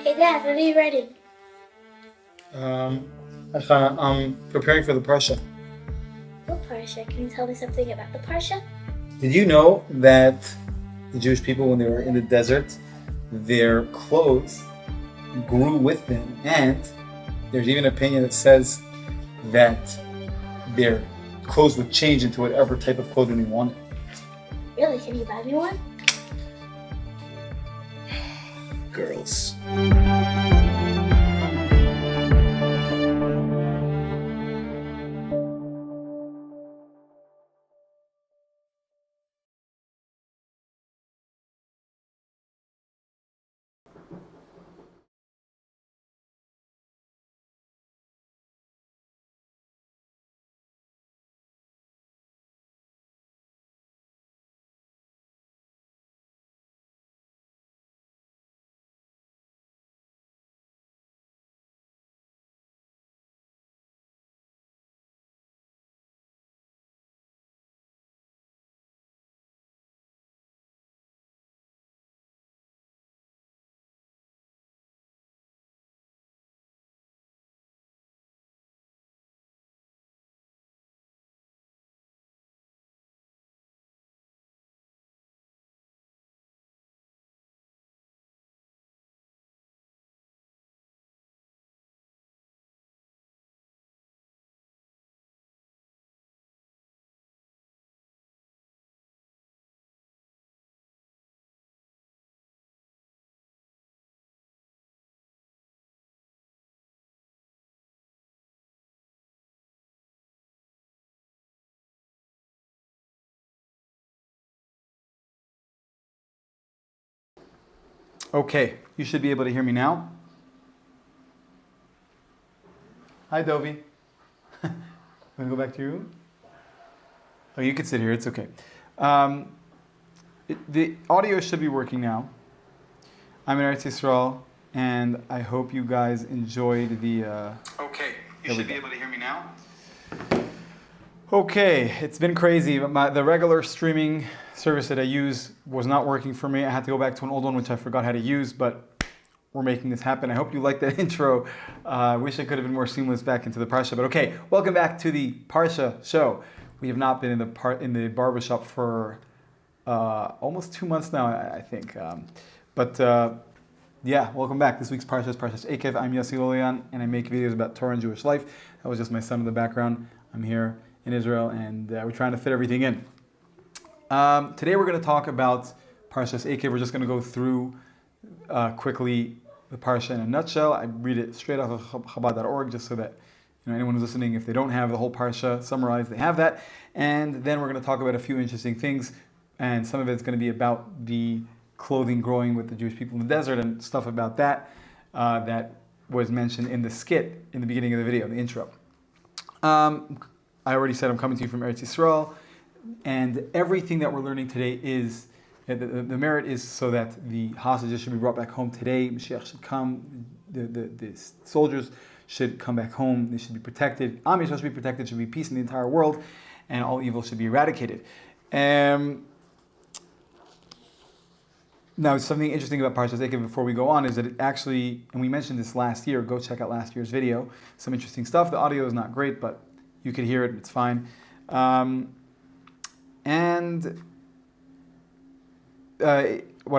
Hey Dad, when are you ready? I'm preparing for the Parsha. What Parsha? Can you tell me something about the Parsha? Did you know that the Jewish people, when they were in the desert, their clothes grew with them, and there's even an opinion that says that their clothes would change into whatever type of clothing they wanted. Really? Can you buy me one? Girls. Okay, you should be able to hear me now. Hi, Dovey. Want to go back to your room? Oh, you can sit here. It's okay. The audio should be working now. I'm in Eretz Yisrael, and I hope you guys enjoyed the... Okay, you should be able to hear me now. Okay, it's been crazy, but the regular streaming service that I use was not working for me. I had to go back to an old one, which I forgot how to use, but we're making this happen. I hope you liked that intro. I wish I could have been more seamless back into the Parsha, but okay, welcome back to the Parsha show. We have not been in the barbershop for almost 2 months now, I think. Yeah, welcome back. This week's Parshas Eikev. I'm Yossi Loloyan, and I make videos about Torah and Jewish life. That was just my son in the background. I'm here in Israel, and we're trying to fit everything in. Today we're going to talk about Parshas Eikev. We're just going to go through quickly the Parsha in a nutshell. I read it straight off of Chabad.org, just so that anyone who's listening, if they don't have the whole Parsha summarized, they have that. And then we're going to talk about a few interesting things, and some of it's going to be about the clothing growing with the Jewish people in the desert and stuff about that that was mentioned in the skit in the beginning of the video, the intro. I already said I'm coming to you from Eretz Yisrael, and everything that we're learning today is, the merit is so that the hostages should be brought back home today, Mashiach should come, the soldiers should come back home, they should be protected, Am Yisrael should be protected, should be peace in the entire world, and all evil should be eradicated. Now, something interesting about Parshas Eikev before we go on is that it actually, and we mentioned this last year, go check out last year's video, some interesting stuff. The audio is not great, but you could hear it, it's fine. What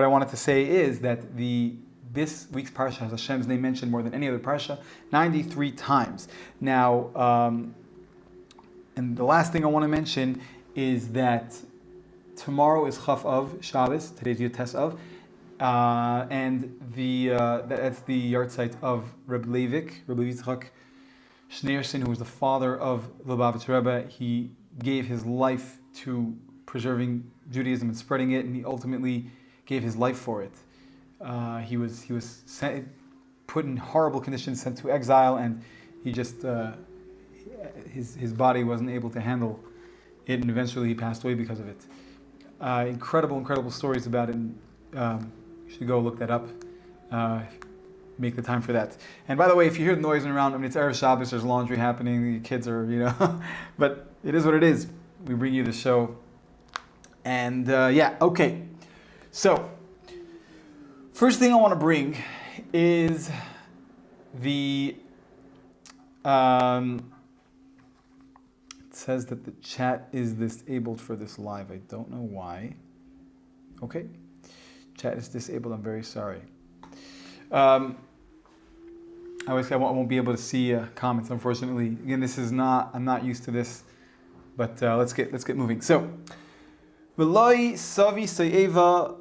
I wanted to say is that this week's Parsha has Hashem's name mentioned more than any other Parsha, 93 times. Now, and the last thing I want to mention is that tomorrow is Chaf Av, Shabbos, today's Yud Tes Av, and that's the yahrzeit of Rabbi Yitzchak Schneerson, who was the father of Lubavitch Rebbe. He gave his life to preserving Judaism and spreading it, and he ultimately gave his life for it. He was put in horrible conditions, sent to exile, and he just his body wasn't able to handle it, and eventually he passed away because of it. Incredible stories about it. And, you should go look that up. Make the time for that. And by the way, if you hear the noise around, it's Erev Shabbos, there's laundry happening, the kids are, but it is what it is. We bring you the show. And okay. So, first thing I want to bring is the. It says that the chat is disabled for this live. I don't know why. Okay, chat is disabled. I'm very sorry. I won't be able to see comments, unfortunately. Again, this is not. I'm not used to this, but let's get moving. So, V'loi savi sayeva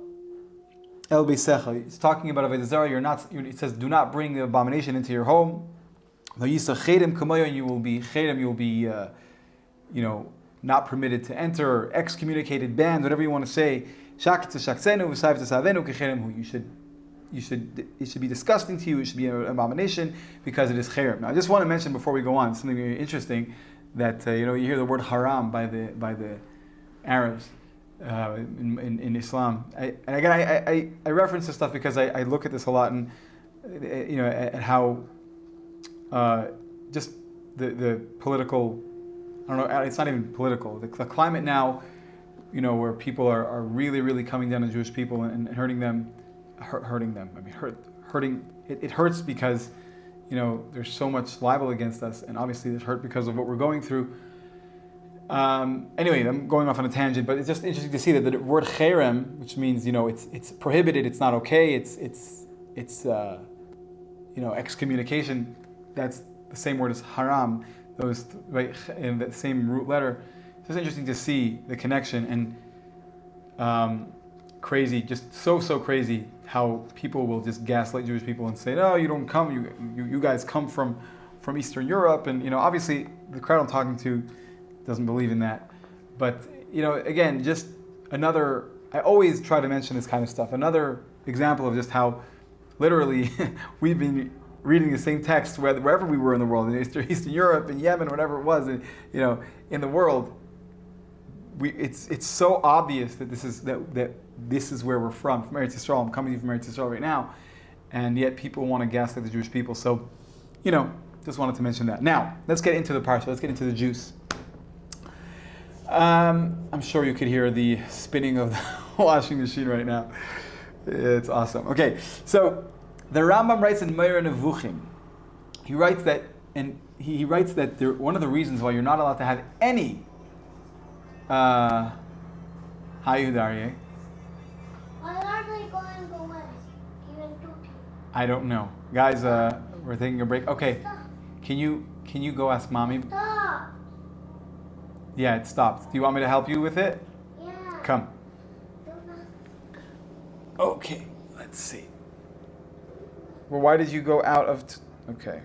el beisecha. It's talking about avodah zarah. It says, do not bring the abomination into your home. V'yisa chedem kamoyo, and you will be chedem. You will be, not permitted to enter, or excommunicated, banned, whatever you want to say. Shak t'shaksenu v'sayv t'savenu k'cherem hu. It should be disgusting to you. It should be an abomination because it is cherem. Now, I just want to mention before we go on something very interesting that you hear the word haram by the Arabs in Islam. I reference this stuff because I look at this a lot and at how just the political. I don't know. It's not even political. The climate now, where people are really, really coming down on Jewish people and hurting them. It hurts because, there's so much libel against us, and obviously there's hurt because of what we're going through. Anyway, I'm going off on a tangent, but it's just interesting to see that the word cherem, which means it's prohibited, it's not okay, it's excommunication. That's the same word as haram. Those right in the same root letter. It's just interesting to see the connection and crazy, just so crazy how people will just gaslight Jewish people and say, no, you don't come, you guys come from Eastern Europe, and obviously the crowd I'm talking to doesn't believe in that. But again, just another. I always try to mention this kind of stuff. Another example of just how literally we've been reading the same text wherever we were in the world, in Eastern Europe, in Yemen, whatever it was, in the world. It's so obvious that this is where we're from Eretz Yisrael. I'm coming to you from Eretz Yisrael right now, and yet people want to gaslight the Jewish people. So, just wanted to mention that. Now, let's get into the parsha. Let's get into the juice. I'm sure you could hear the spinning of the washing machine right now. It's awesome. Okay, so the Rambam writes in Meir Nevuchim. He writes that, one of the reasons why you're not allowed to have any. Hi, Udarye. Why are they going away? Even Turkey. I don't know, guys. We're taking a break. Okay, Stop. can you go ask mommy? Stop. Yeah, it stopped. Do you want me to help you with it? Yeah. Come. Don't ask. Okay, let's see. Well, why did you go out of... Okay.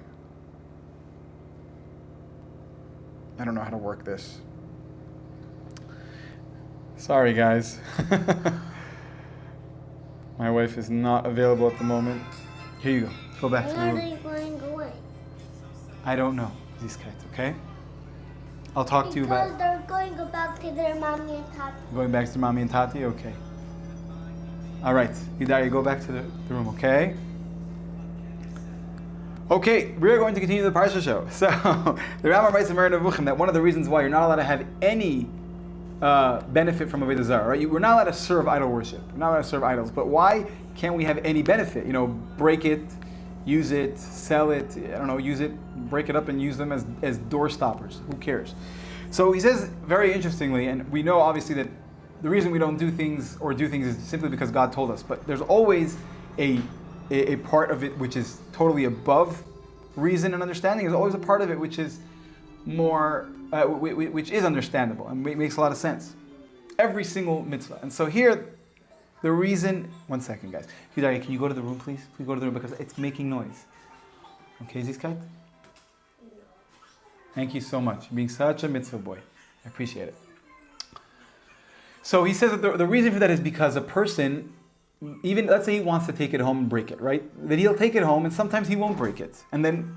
I don't know how to work this. Sorry, guys. My wife is not available at the moment. Here you go. Go back to the Why are room. they going away? I don't know. Zizkeit, okay? I'll talk to you about... Because they're going back to their mommy and tati. Going back to mommy and tati? Okay. All right. Hidari, go back to the room, okay? Okay, we're going to continue the Parsha show. So, the Rambam writes in Meir Nevuchim that one of the reasons why you're not allowed to have any benefit from avodah zarah, right? We're not allowed to serve idol worship. We're not allowed to serve idols. But why can't we have any benefit? Break it, use it, sell it. I don't know, use it, break it up, and use them as door stoppers. Who cares? So he says very interestingly, and we know obviously that the reason we don't do things is simply because God told us. But there's always a part of it which is totally above reason and understanding. There's always a part of it which is more, which is understandable and makes a lot of sense. Every single mitzvah. And so here, the reason. One second, guys. Hidari, can you go to the room, please? Please go to the room because it's making noise. Okay, Zizkeit? Thank you so much. Being such a mitzvah boy. I appreciate it. So he says that the reason for that is because a person, even let's say he wants to take it home and break it, right? Then he'll take it home and sometimes he won't break it. And then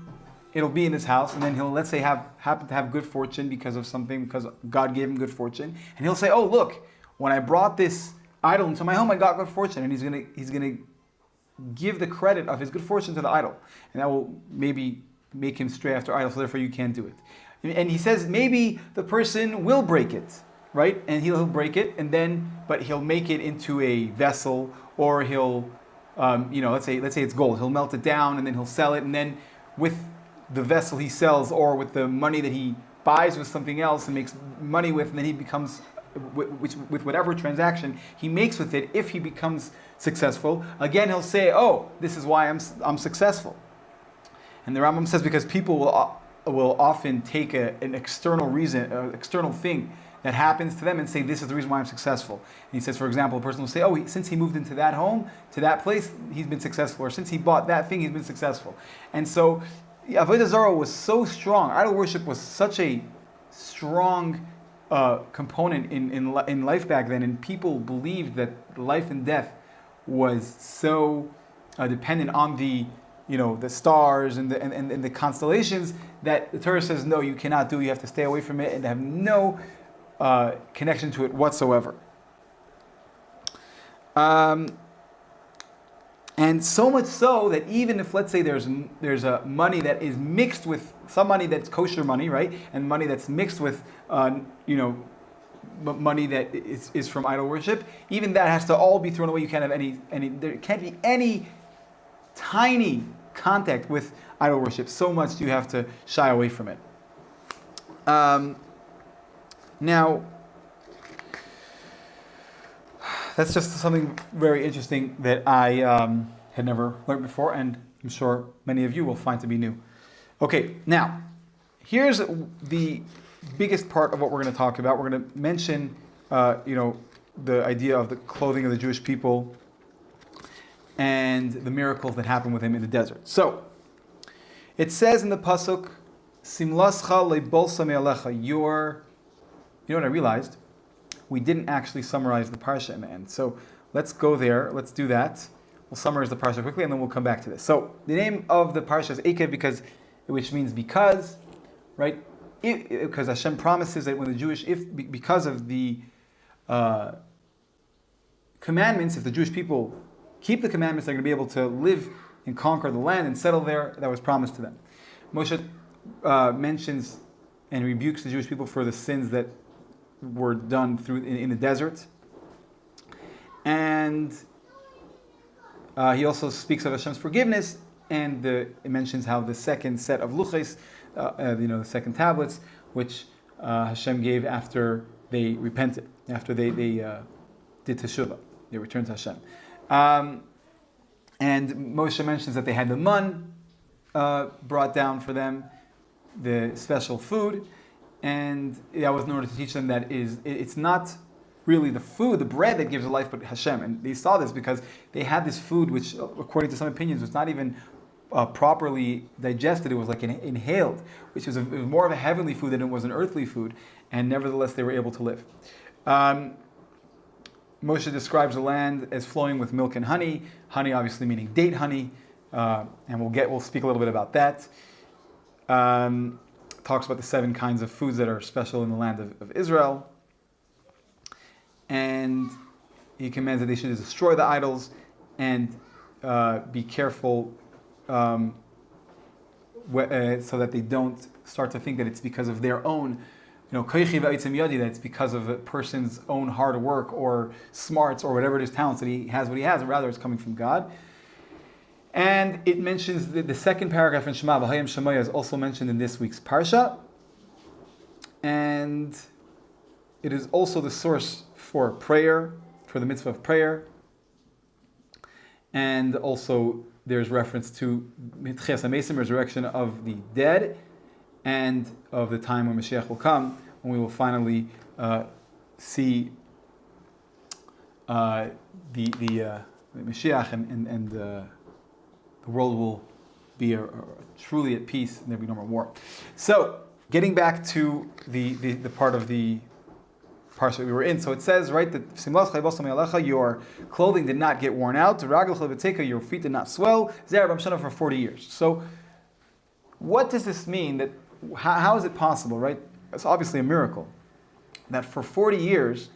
it'll be in his house and then he'll, let's say, happen to have good fortune because of something, because God gave him good fortune. And he'll say, oh, look, when I brought this idol into my home, I got good fortune. And he's gonna give the credit of his good fortune to the idol. And that will maybe make him stray after idols, so therefore you can't do it. And he says maybe the person will break it. right? And he'll break it, but he'll make it into a vessel, or he'll, let's say it's gold. He'll melt it down, and then he'll sell it, and then with the vessel he sells, or with the money that he buys with something else and makes money with, and then he becomes, with whatever transaction he makes with it, if he becomes successful, again he'll say, "Oh, this is why I'm successful." And the Rambam says because people will often take an external reason, external thing that happens to them, and say, "This is the reason why I'm successful." And he says, for example, a person will say, "Oh, since he moved into that home, to that place, he's been successful," or "Since he bought that thing, he's been successful." And so Avodah Zarah was so strong. Idol worship was such a strong component in life back then, and people believed that life and death was so dependent on the stars and the constellations, that the Torah says, no, you cannot do. You have to stay away from it and have no connection to it whatsoever. And so much so that even if, let's say, there's a money that is mixed with some money that's kosher money, right, and money that's mixed with money that is from idol worship, even that has to all be thrown away. You can't have any. There can't be any tiny contact with idol worship. So much you have to shy away from it. Now, that's just something very interesting that I had never learned before, and I'm sure many of you will find to be new. Okay, now, here's the biggest part of what we're going to talk about. We're going to mention, the idea of the clothing of the Jewish people and the miracles that happened with him in the desert. So, it says in the pasuk, "Simlascha lebolsa me'alecha." You know what I realized? We didn't actually summarize the parsha in the end. So let's go there. Let's do that. We'll summarize the parsha quickly, and then we'll come back to this. So the name of the parsha is Eikev, which means because, right? Because Hashem promises that when the Jewish, because of the commandments, if the Jewish people keep the commandments, they're going to be able to live and conquer the land and settle there. That was promised to them. Moshe mentions and rebukes the Jewish people for the sins that were done in the desert, and he also speaks of Hashem's forgiveness, and it mentions how the second set of luches, the second tablets, which Hashem gave after they repented, after they did teshuvah, they returned to Hashem. And Moshe mentions that they had the man brought down for them, the special food. And that was in order to teach them that it's not really the food, the bread that gives life, but Hashem. And they saw this because they had this food, which, according to some opinions, was not even properly digested. It was like inhaled, which was it was more of a heavenly food than it was an earthly food. And nevertheless, they were able to live. Moshe describes the land as flowing with milk and honey. Honey, obviously, meaning date honey, and we'll speak a little bit about that. Talks about the 7 kinds of foods that are special in the land of Israel. And he commands that they should destroy the idols and be careful so that they don't start to think that it's because of their own, that it's because of a person's own hard work or smarts or whatever it is, talents that he has, and rather it's coming from God. And it mentions the second paragraph in Shema, V'hayim Shemaya, is also mentioned in this week's Parsha. And it is also the source for prayer, for the mitzvah of prayer. And also there's reference to Tchias HaMesim, resurrection of the dead, and of the time when Mashiach will come, when we will finally see the Mashiach and the world will be truly at peace, and there will be no more war. So, getting back to the part of the parsha we were in. So it says, right, that your clothing did not get worn out, your feet did not swell, for 40 years. So, what does this mean? That how is it possible, right? It's obviously a miracle that for 40 years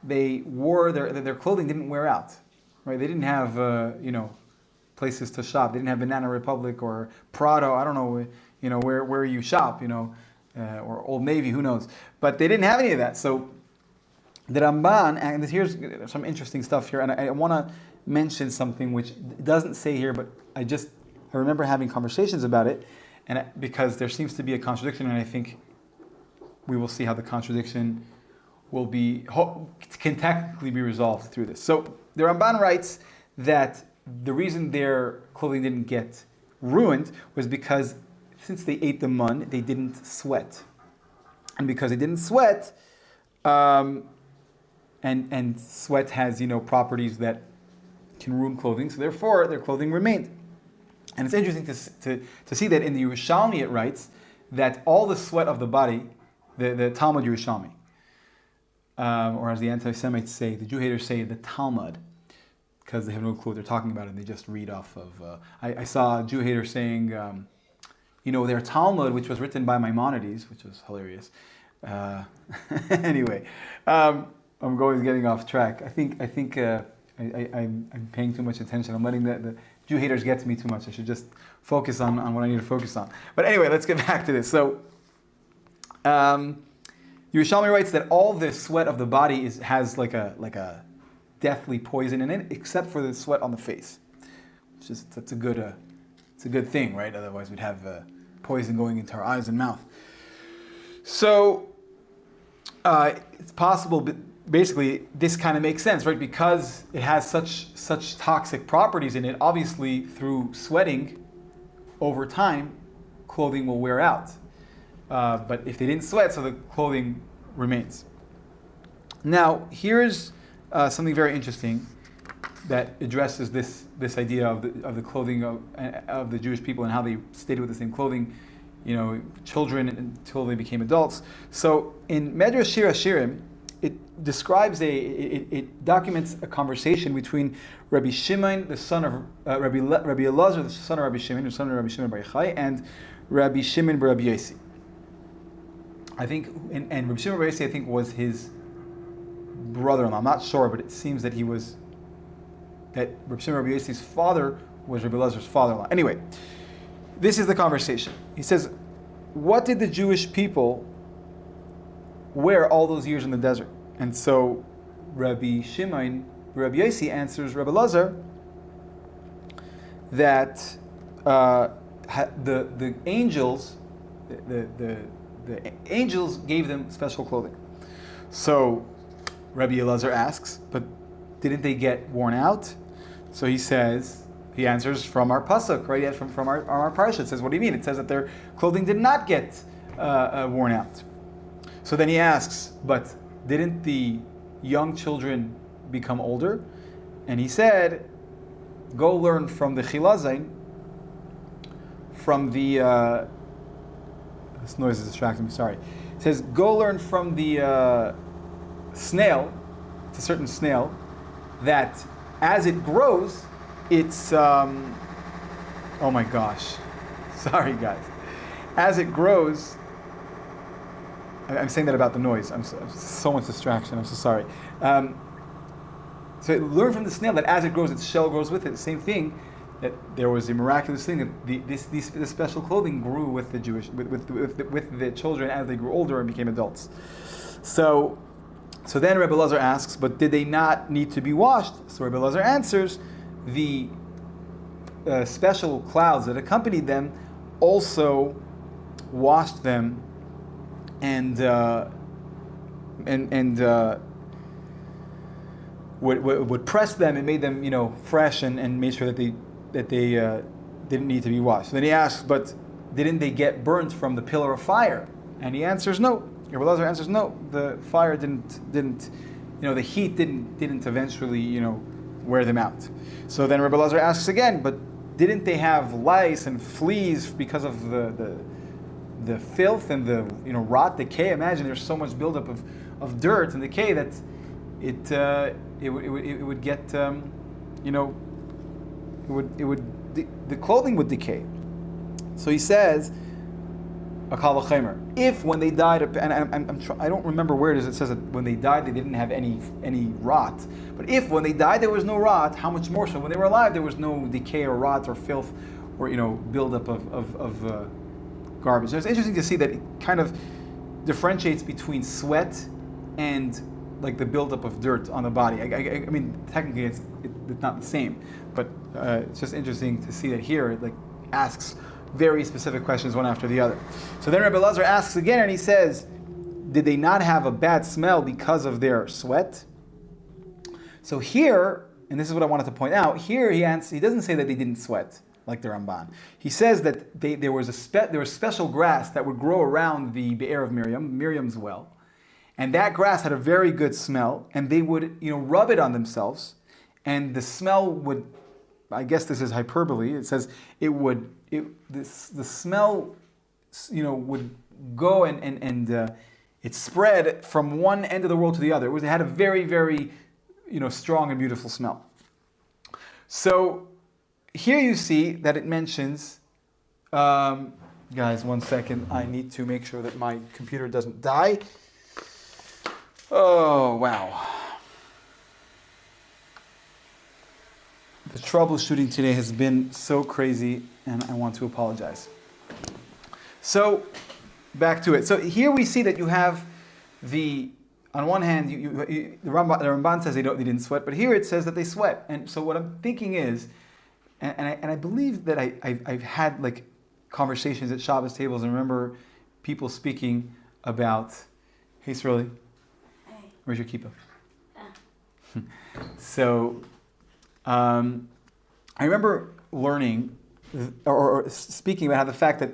they wore their clothing didn't wear out, right? They didn't have places to shop. They didn't have Banana Republic or Prado. I don't know, where you shop, or Old Navy. Who knows? But they didn't have any of that. So The Ramban, and here's some interesting stuff here, and I want to mention something which it doesn't say here, but I remember having conversations about it, and because there seems to be a contradiction, and I think we will see how the contradiction can technically be resolved through this. So the Ramban writes that the reason their clothing didn't get ruined was because since they ate the mun, they didn't sweat, and because they didn't sweat, and sweat has properties that can ruin clothing, so therefore their clothing remained. And it's interesting to see that in the Yerushalmi it writes that all the sweat of the body, the Talmud Yerushalmi, or as the anti-Semites say, the Jew haters say, the Talmud, because they have no clue what they're talking about and they just read off of. I saw a Jew hater saying, their Talmud, which was written by Maimonides, which was hilarious. Anyway, I'm always getting off track. I think I'm paying too much attention. I'm letting the Jew haters get to me too much. I should just focus on what I need to focus on. But anyway, let's get back to this. So, Yerushalmi writes that all the sweat of the body has like a deathly poison in it, except for the sweat on the face. That's a good thing, right? Otherwise, we'd have poison going into our eyes and mouth. So it's possible, but basically this kind of makes sense, right? Because it has such toxic properties in it. Obviously, through sweating, over time, clothing will wear out. But if they didn't sweat, so the clothing remains. Now, here's something very interesting that addresses this idea of the clothing of the Jewish people and how they stayed with the same clothing, children until they became adults. So in Medrash Shir HaShirim, it describes it documents a conversation between Rabbi Shimon, the son of Rabbi Elazar, the son of Rabbi Shimon, the son of Rabbi Shimon Bar Yochai, and Rabbi Shimon Bar Rabbi Yossi. I think, and Rabbi Shimon Bar Yossi, I think, was his brother-in-law. I'm not sure, but it seems that that Rabbi Shimon Bar Yossi's father was Rabbi Elazar's father-in-law. Anyway, this is the conversation. He says, what did the Jewish people wear all those years in the desert? And so Rabbi Shimon, Rabbi Yossi answers Rabbi Elazar that the angels, the angels gave them special clothing. So Rabbi Elazar asks, but didn't they get worn out? So he answers from our pasuk, right? From our parsha. It says, what do you mean? It says that their clothing did not get worn out. So then he asks, but didn't the young children become older? And he said, go learn from the Chilazain, from the, this noise is distracting me, sorry. It says, go learn from the snail, it's a certain snail, that as it grows, it's, oh my gosh, sorry guys. As it grows, I'm saying that about the noise. So much distraction. I'm so sorry. So learn from the snail that as it grows, its shell grows with it. The same thing, that there was a miraculous thing that this special clothing grew with the Jewish with the children as they grew older and became adults. So then Rabbi Elazar asks, but did they not need to be washed? So Rabbi Elazar answers, the special clouds that accompanied them also washed them and would press them and made them fresh and made sure that they didn't need to be washed. So then he asks, but didn't they get burnt from the pillar of fire? And he answers no. Rabbi Elazar answers no. The fire didn't the heat didn't eventually wear them out. So then Rabbi Elazar asks again, but didn't they have lice and fleas because of the filth and the rot, decay? Imagine there's so much buildup of dirt and decay that it would get the clothing would decay. So he says, Akal v'chaymer, if when they died, and I don't remember where it is. It says that when they died they didn't have any rot. But if when they died there was no rot, how much more so when they were alive there was no decay or rot or filth or buildup of garbage. So it's interesting to see that it kind of differentiates between sweat and like the buildup of dirt on the body. I mean, technically it's not the same, but it's just interesting to see that here it like asks very specific questions one after the other. So then Rabbi Elazar asks again, and he says, did they not have a bad smell because of their sweat? So here, and this is what I wanted to point out, here he doesn't say that they didn't sweat like the Ramban. He says that there was special grass that would grow around the Be'er of Miriam's well, and that grass had a very good smell, and they would rub it on themselves, and the smell would, I guess this is hyperbole, it says the smell would go and it spread from one end of the world to the other. It had a very, very strong and beautiful smell. So here you see that it mentions, guys, 1 second, I need to make sure that my computer doesn't die. Oh, wow. The troubleshooting today has been so crazy, and I want to apologize. So, back to it. So here we see that you have on one hand, the Ramban says they didn't sweat, but here it says that they sweat. And so what I'm thinking is, and I believe that I've had like conversations at Shabbos tables and remember people speaking about, hey Sroli, where's your kippah? So I remember learning or speaking about how the fact that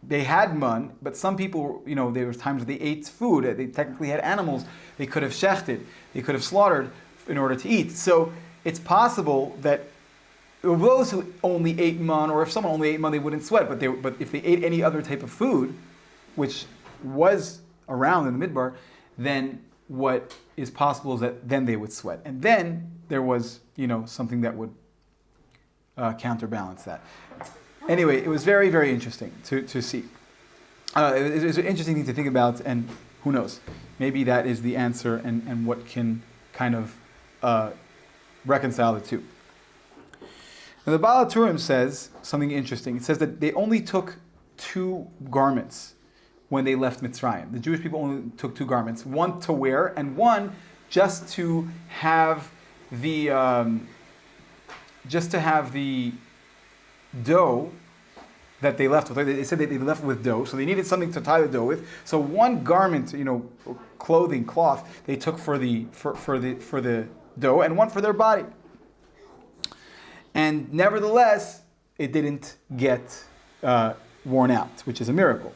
they had mun, but some people, there was times that they ate food. They technically had animals. They could have shechted. They could have slaughtered in order to eat. So it's possible that those who only ate mun, or if someone only ate mun, they wouldn't sweat. But if they ate any other type of food, which was around in the midbar, then what is possible is that then they would sweat. And then there was, something that would counterbalance that. Anyway, it was very, very interesting to see. It was an interesting thing to think about, and who knows, maybe that is the answer and what can kind of reconcile the two. Now, the Baal HaTurim says something interesting. It says that they only took 2 garments when they left Mitzrayim. The Jewish people only took 2 garments, one to wear and one just to have the dough that they left with. They said that they left with dough, so they needed something to tie the dough with. So one garment, cloth, they took for the dough, and one for their body. And nevertheless, it didn't get worn out, which is a miracle.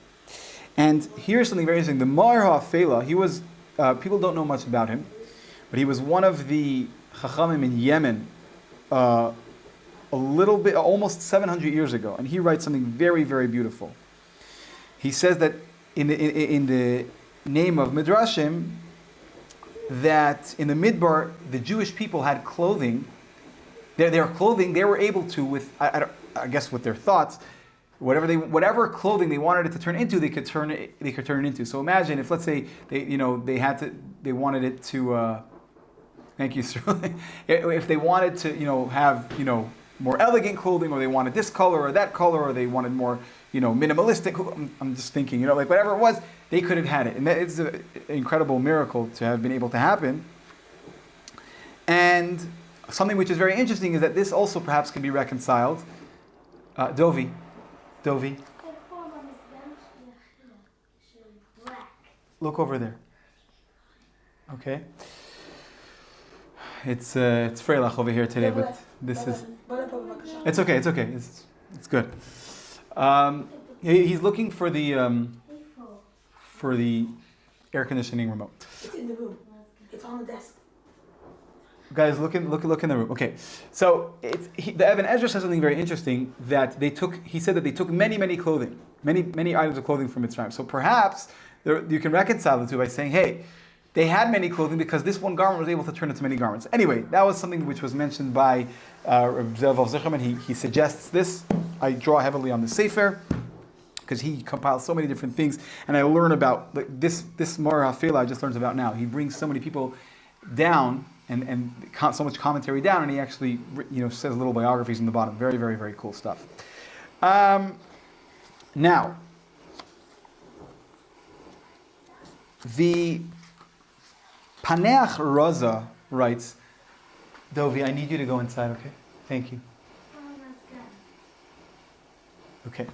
And here's something very interesting. The Mar HaFela, he was, people don't know much about him, but he was one of the Chachamim in Yemen, a little bit, almost 700 years ago, and he writes something very, very beautiful. He says that in the name of Midrashim, that in the Midbar, the Jewish people had clothing. Their clothing, they were able to, with I guess with their thoughts, whatever clothing they wanted it to turn into, they could turn it into. So imagine if, let's say, they wanted it to. Thank you, Sterling. If they wanted to, have more elegant clothing, or they wanted this color or that color, or they wanted more, minimalistic. I'm just thinking, like whatever it was, they could have had it, and that is an incredible miracle to have been able to happen. And something which is very interesting is that this also perhaps can be reconciled. Dovi. Look over there. Okay. It's Freilach over here today, but this is. It's okay. It's good. He's looking for the air conditioning remote. It's in the room. It's on the desk. Guys, look in the room. Okay, so the Evan Ezra says something very interesting that he said that they took many items of clothing from Mitzrayim. So perhaps you can reconcile the two by saying, hey, they had many clothing because this one garment was able to turn into many garments. Anyway, that was something which was mentioned by Rabbi Zev Zichram, and he suggests this. I draw heavily on the Sefer because he compiles so many different things, and I learn about this Mar HaFela I just learned about now. He brings so many people down and so much commentary down, and he actually says little biographies in the bottom. Very, very, very cool stuff. Now, the Paneach Raza writes, Dovi, I need you to go inside, okay? Thank you. Oh, that's good. Okay.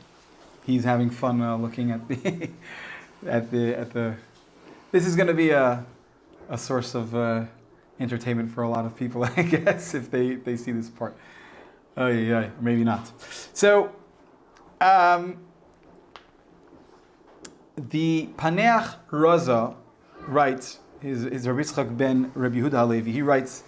He's having fun looking at the at the. This is going to be a source of entertainment for a lot of people, I guess, if they see this part. Oh yeah, maybe not. So, the Paneach Raza writes, is Rabbi Yitzchak ben Rabbi Yehuda Halevi. He writes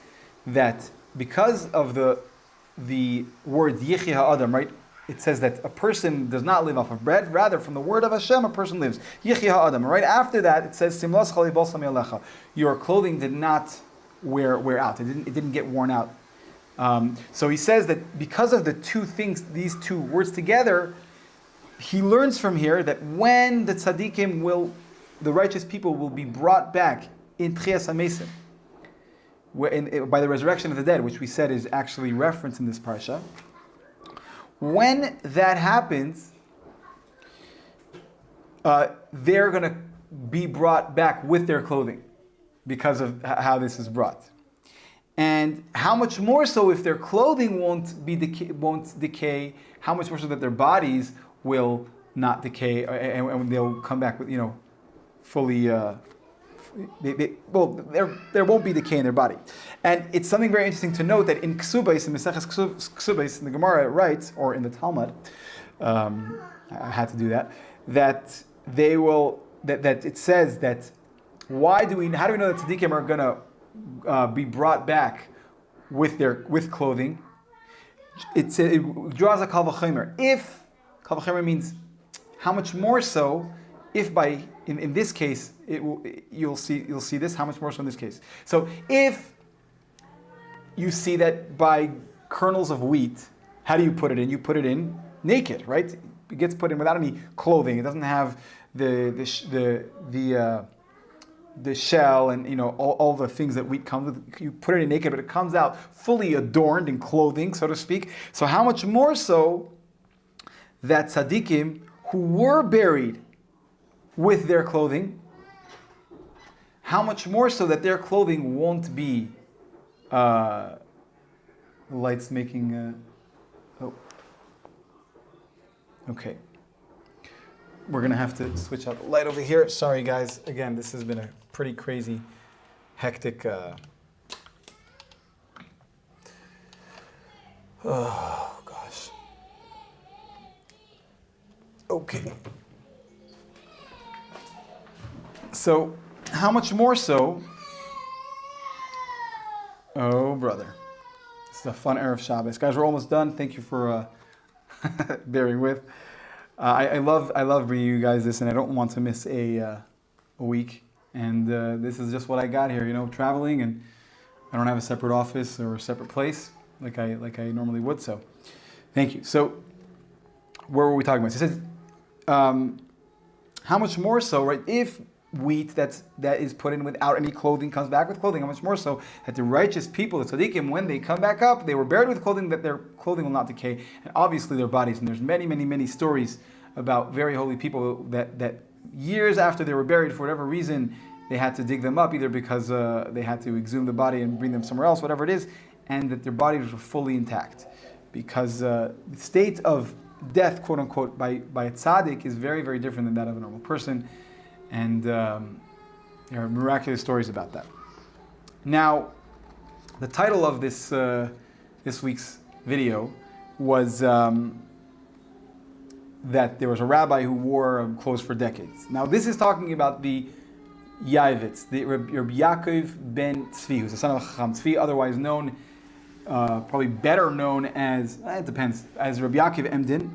that because of the word Yichya Ha'adam, right? It says that a person does not live off of bread, rather from the word of Hashem a person lives. Yichya Ha'adam. Right after that, it says Simlas Chalibol Sami Alecha. Your clothing did not wear out. It didn't get worn out. So he says that because of the two things, these two words together, he learns from here that when the tzaddikim the righteous people will be brought back in Tchias HaMesim, by the resurrection of the dead, which we said is actually referenced in this parsha. When that happens, they're going to be brought back with their clothing because of how this is brought. And how much more so if their clothing won't decay, how much more so that their bodies will not decay and they'll come back with, fully... there won't be decay in their body. And it's something very interesting to note that in Ksubais, in Maseches Ksubais, in the Gemara it writes, or in the Talmud, I had to do that, that it says that how do we know that tzaddikim are going to be brought back with clothing? It draws a kal v'chomer. If kal v'chomer means how much more so if in this case you'll see this, how much more so in this case. So if you see that by kernels of wheat, how do you put it in? You put it in naked, right? It gets put in without any clothing. It doesn't have the shell and all the things that wheat comes with. You put it in naked, but it comes out fully adorned in clothing, so to speak. So how much more so that tzaddikim who were buried with their clothing, how much more so that their clothing won't be lights making okay. We're going to have to switch out the light over here. Sorry, guys. Again, this has been a pretty crazy, hectic... Oh, gosh. Okay. So, how much more so... Oh, brother. This is a fun Erev Shabbos. Guys, we're almost done. Thank you for bearing with. I love bringing you guys this, and I don't want to miss a week. And this is just what I got here, traveling, and I don't have a separate office or a separate place like I normally would. So, thank you. So, where were we talking about? So it says, how much more so, right? If wheat that is put in without any clothing comes back with clothing, how much more so that the righteous people, the tzaddikim, when they come back up, they were buried with clothing, that their clothing will not decay, and obviously their bodies. And there's many, many, many stories about very holy people that years after they were buried, for whatever reason, they had to dig them up, either because they had to exhume the body and bring them somewhere else, whatever it is, and that their bodies were fully intact. Because the state of death, quote unquote, by a tzaddik is very, very different than that of a normal person. And there are miraculous stories about that. Now, the title of this week's video was that there was a rabbi who wore clothes for decades. Now, this is talking about the Yavitz, the Rabbi Yaakov ben Tzvi, who's the son of Chacham Tzvi, otherwise known, probably better known as, it depends, as Rabbi Yaakov Emden.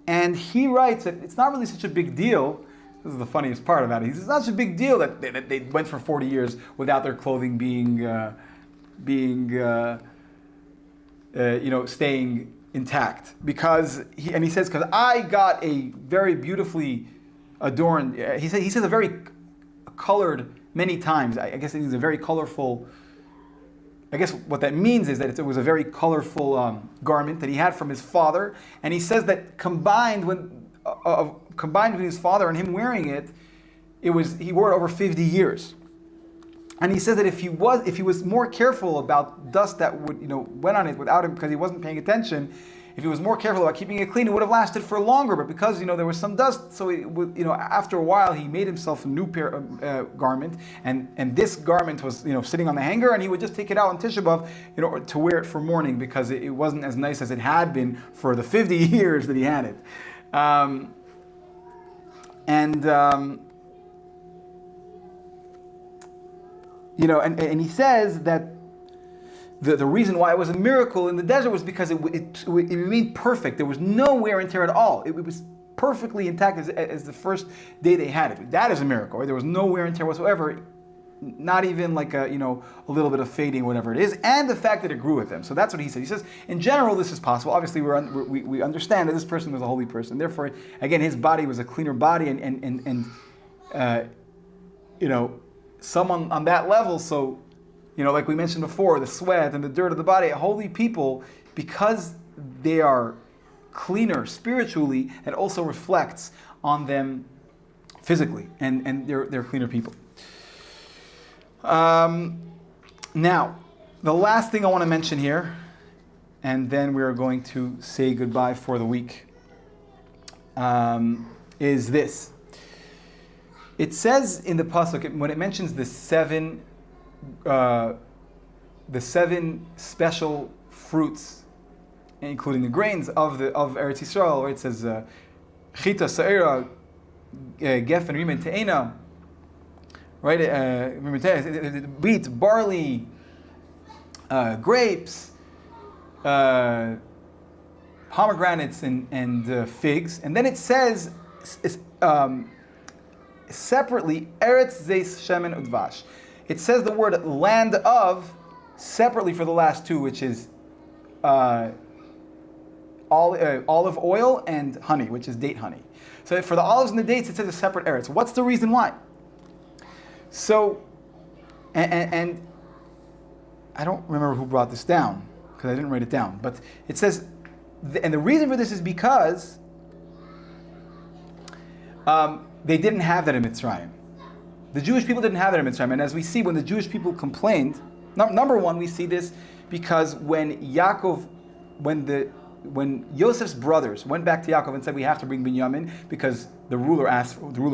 And he writes that it's not really such a big deal. This is the funniest part about it. He says it's not such a big deal that they went for 40 years without their clothing staying intact. Because he says, because I got a very beautifully adorned. He says a very colored many times. I guess it means a very colorful. I guess what that means is that it was a very colorful garment that he had from his father, and he says that combined with his father and him wearing it, he wore it over 50 years. And he says that if he was more careful about dust that would, went on it without him because he wasn't paying attention, if he was more careful about keeping it clean, it would have lasted for longer. But because there was some dust, so it would, after a while he made himself a new garment, and this garment was sitting on the hanger, and he would just take it out on Tisha B'av, to wear it for mourning because it wasn't as nice as it had been for the 50 years that he had it. And he says that the reason why it was a miracle in the desert was because it remained perfect. There was no wear and tear at all. It was perfectly intact as the first day they had it. That is a miracle, right? There was no wear and tear whatsoever, not even like a little bit of fading, whatever it is, and the fact that it grew with them. So that's what he said. He says, in general, this is possible. Obviously, we understand that this person was a holy person. Therefore, again, his body was a cleaner body, and someone on that level. So, like we mentioned before, the sweat and the dirt of the body, holy people, because they are cleaner spiritually, it also reflects on them physically, and they're cleaner people. Now, the last thing I want to mention here, and then we are going to say goodbye for the week, is this. It says in the pasuk, when it mentions the seven special fruits, including the grains of Eretz Yisrael, where it says chita, sa'ira, gefen, rimen, te'ena, right? Wheat, barley, grapes, pomegranates, and figs, and then it says separately, Eretz Zeis Shemen Udvash. It says the word land of separately for the last two, which is olive oil and honey, which is date honey. So for the olives and the dates, it says a separate Eretz. What's the reason why? So, and I don't remember who brought this down because I didn't write it down, but it says, and the reason for this is because they didn't have that in Mitzrayim. The Jewish people didn't have that in Mitzrayim. And as we see, when the Jewish people complained, number one, we see this because when Yosef's brothers went back to Yaakov and said, we have to bring Binyamin because the ruler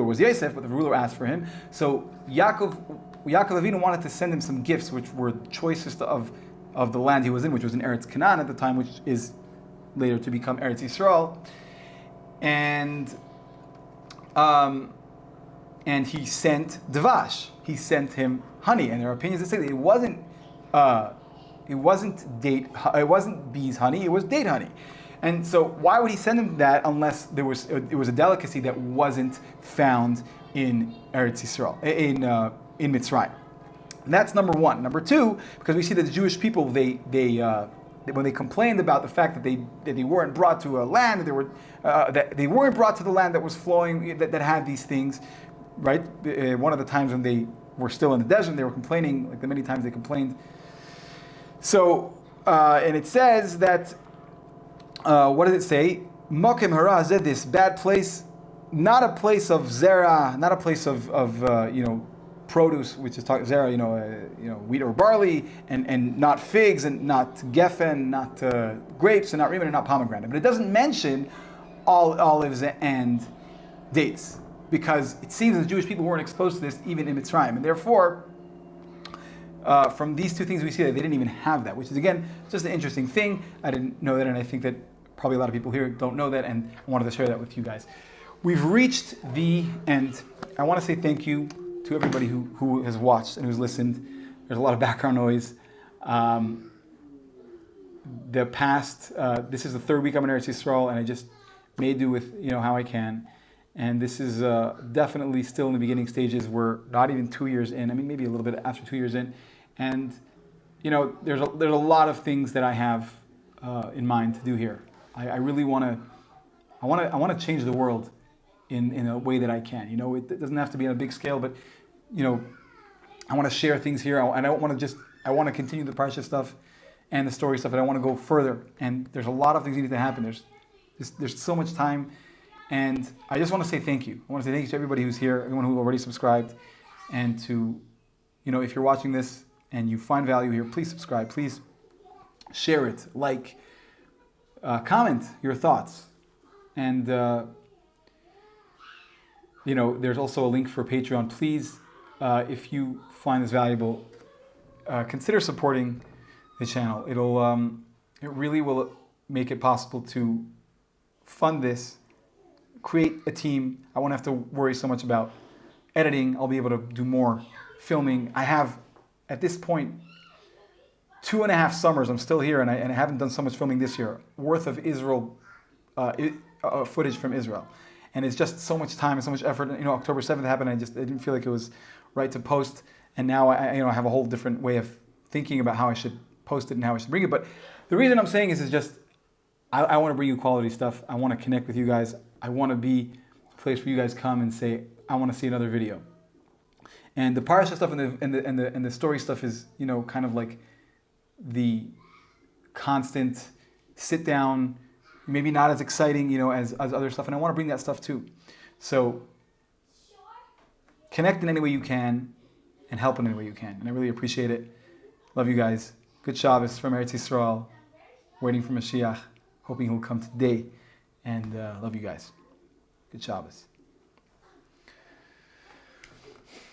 was Yosef, but the ruler asked for him. So Yaakov Avinu wanted to send him some gifts, which were choicest of the land he was in, which was in Eretz Canaan at the time, which is later to become Eretz Yisrael. And he sent Dvash. He sent him honey. And there are opinions that say that it wasn't bees honey, it was date honey. And so why would he send him that unless it was a delicacy that wasn't found in Eretz Yisrael, in Mitzrayim? And that's number one. Number two, because we see that the Jewish people, they when they complained about the fact that they weren't brought to a land, that they weren't brought to the land that was flowing, that had these things, right? One of the times when they were still in the desert, they were complaining, like the many times they complained. So, and it says that, what does it say? Mokem hara zed, this bad place, not a place of zera, not a place of produce, which is zera, wheat or barley, and not figs, and not geffen, not grapes, and not remen, and not pomegranate. But it doesn't mention all olives and dates, because it seems the Jewish people weren't exposed to this even in Mitzrayim, and therefore, from these two things we see that they didn't even have that, which is again just an interesting thing. I didn't know that, and I think that probably a lot of people here don't know that, and I wanted to share that with you guys. We've reached the end. I want to say thank you to everybody who has watched and who's listened. There's a lot of background noise. This is the third week I'm in Eretz Yisrael, and I just made do with how I can. And this is definitely still in the beginning stages. We're not even 2 years in. I mean, maybe a little bit after 2 years in. And there's a lot of things that I have in mind to do here. I really want to change the world in a way that I can. It doesn't have to be on a big scale, but I want to share things here, and I want to continue the Parsha stuff and the story stuff, and I want to go further. And there's a lot of things that need to happen. There's so much time, and I just want to say thank you. I want to say thank you to everybody who's here, everyone who already subscribed, and to if you're watching this and you find value here, please subscribe. Please share it, like, comment your thoughts. And, there's also a link for Patreon. Please, if you find this valuable, consider supporting the channel. It really will make it possible to fund this, create a team. I won't have to worry so much about editing. I'll be able to do more filming. I have, at this point, 2.5 summers. I'm still here, and I haven't done so much filming this year, worth of Israel, footage from Israel. And it's just so much time and so much effort. October 7th happened. I didn't feel like it was right to post. And now I have a whole different way of thinking about how I should post it and how I should bring it. But the reason I'm saying is just, I want to bring you quality stuff. I want to connect with you guys. I want to be a place where you guys come and say, I want to see another video. And the Parshas stuff and the story stuff is, kind of like the constant sit down, maybe not as exciting, as other stuff. And I want to bring that stuff too. So connect in any way you can and help in any way you can. And I really appreciate it. Love you guys. Good Shabbos from Eretz Yisrael. Waiting for Mashiach. Hoping he'll come today. And love you guys. Good Shabbos.